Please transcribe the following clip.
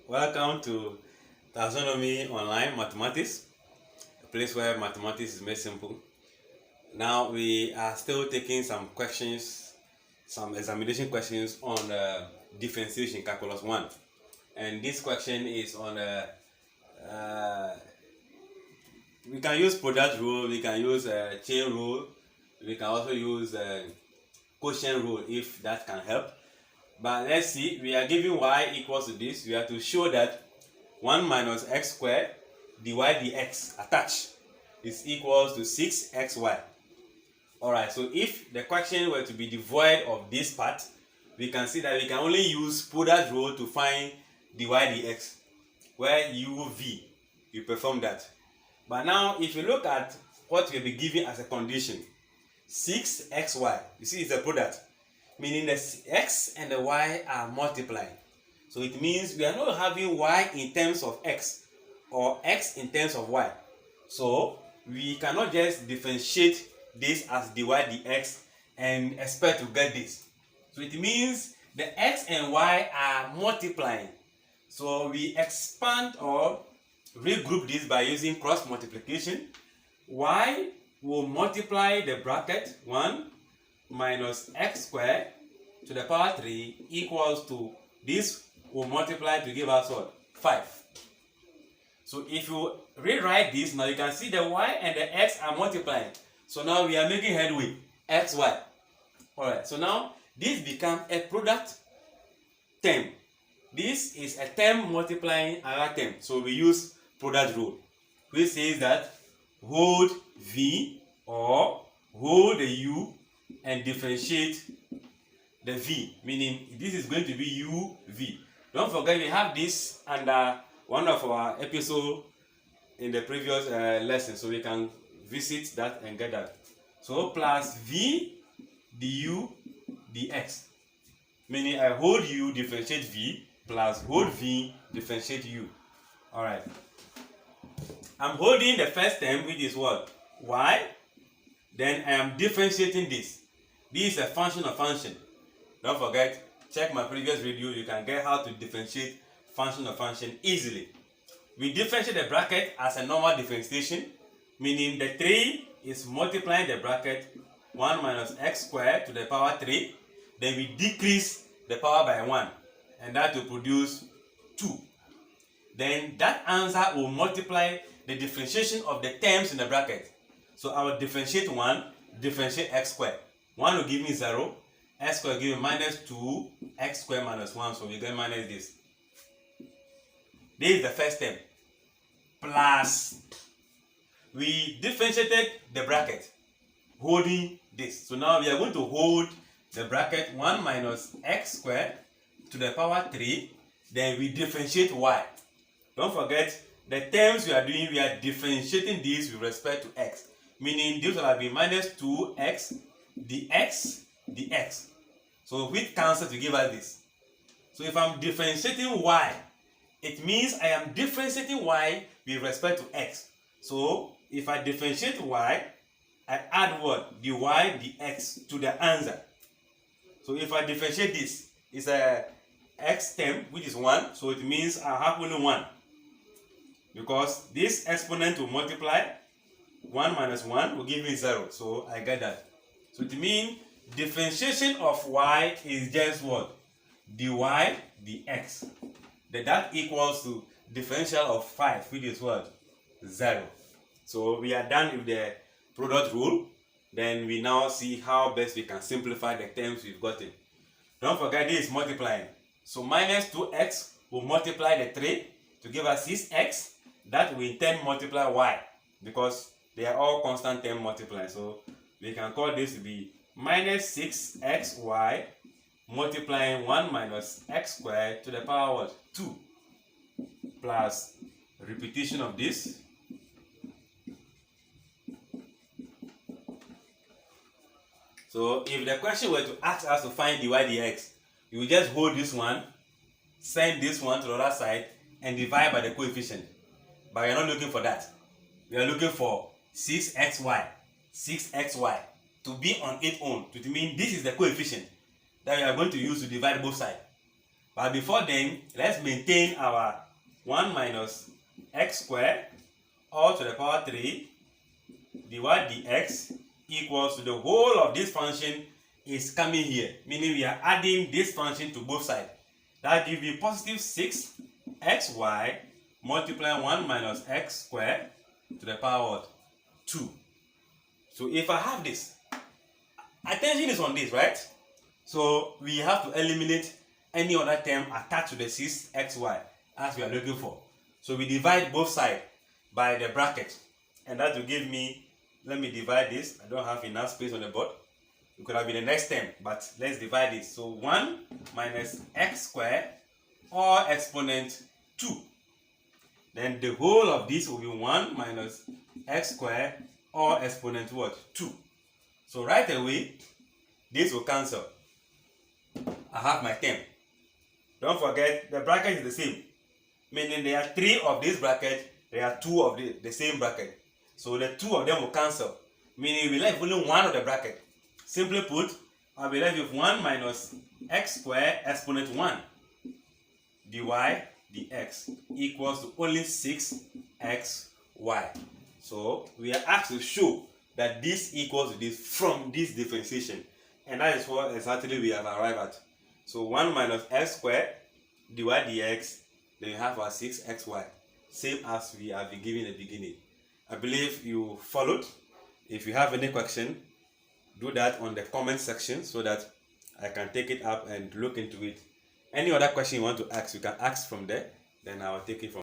Welcome to Taxonomy Online Mathematics, a place where mathematics is made simple. Now we are still taking some questions, some examination questions on differentiation, calculus 1. And this question is on we can use product rule, we can use chain rule, we can also use quotient rule if that can help. But let's see, we are given y equals to this. We have to show that 1 minus x squared dy dx attached is equals to 6xy. Alright, so if the question were to be devoid of this part, we can see that we can only use product rule to find dy dx, where uv, you perform that. But now, if you look at what we'll be given as a condition, 6xy, you see it's a product, meaning the x and the y are multiplying. So it means we are not having y in terms of x or x in terms of y. So we cannot just differentiate this as dy dx and expect to get this. So it means the x and y are multiplying. So we expand or regroup this by using cross multiplication. Y will multiply the bracket 1 minus x squared to the power 3 equals to this will multiply to give us what? 5. So if you rewrite this, now you can see the y and the x are multiplying. So now we are making headway, xy. Alright, so now this becomes a product term. This is a term multiplying another term. So we use product rule, which says that hold v or hold the u and differentiate the v, meaning this is going to be uv. Don't forget we have this under one of our episodes in the previous lesson, so we can visit that and get that. So plus v du dx, meaning I hold u differentiate v plus hold v differentiate u. Alright, I'm holding the first term, which is what? Y. Then I am differentiating this. This is a function of function. Don't forget, check my previous video, you can get how to differentiate function of function easily. We differentiate the bracket as a normal differentiation, meaning the 3 is multiplying the bracket 1 minus x squared to the power 3. Then we decrease the power by 1, and that will produce 2. Then that answer will multiply the differentiation of the terms in the bracket. So I will differentiate 1, differentiate x squared. 1 will give me 0, x squared will give me minus 2, x squared minus 1, so we get minus this. This is the first term. Plus, we differentiated the bracket, holding this. So now we are going to hold the bracket 1 minus x squared to the power 3, then we differentiate y. Don't forget, the terms we are doing, we are differentiating these with respect to x. Meaning this will be minus 2x dx. So which cancels to give us this. So if I'm differentiating y, it means I am differentiating y with respect to x. So if I differentiate y, I add what? Dy dx to the answer. So if I differentiate this, it's a x term which is 1, so it means I have only 1. Because this exponent will multiply 1 minus 1 will give me 0. So I get that. So it means differentiation of y is just what? Dy dx. That equals to differential of 5, which is what? 0. So we are done with the product rule. Then we now see how best we can simplify the terms we've gotten. Don't forget this is multiplying. So minus 2x will multiply the 3 to give us 6x. That will in turn multiply y, because they are all constant term multiplying. So we can call this to be minus 6xy multiplying 1 minus x squared to the power what? 2, plus repetition of this. So if the question were to ask us to find dy dx, you will just hold this one, send this one to the other side, and divide by the coefficient. But we are not looking for that. We are looking for 6xy to be on its own. To mean this is the coefficient that we are going to use to divide both sides. But before then, let's maintain our 1 minus x squared all to the power 3 dy dx equals to the whole of this function is coming here, meaning we are adding this function to both sides. That gives me positive 6xy multiply 1 minus x squared to the power what? 2. So if I have this, attention is on this, right? So we have to eliminate any other term attached to the 6xy as we are looking for. So we divide both sides by the bracket, and that will give me, let me divide this. I don't have enough space on the board. It could have been the next term, but let's divide it. So 1 minus x squared or exponent 2. Then the whole of this will be 1 minus x squared or exponent what? 2. So right away, this will cancel. I have my term. Don't forget, the bracket is the same. Meaning there are 3 of this bracket, there are 2 of the same bracket. So the 2 of them will cancel. Meaning we left only 1 of the bracket. Simply put, I'll be left with 1 minus x squared exponent 1 dy dx equals to only 6xy. So we are asked to show that this equals to this from this differentiation. And that is what exactly we have arrived at. So 1 minus x squared dy dx, then you have our 6xy. Same as we have been given in the beginning. I believe you followed. If you have any question, do that on the comment section so that I can take it up and look into it. Any other question you want to ask, you can ask from there, then I will take it from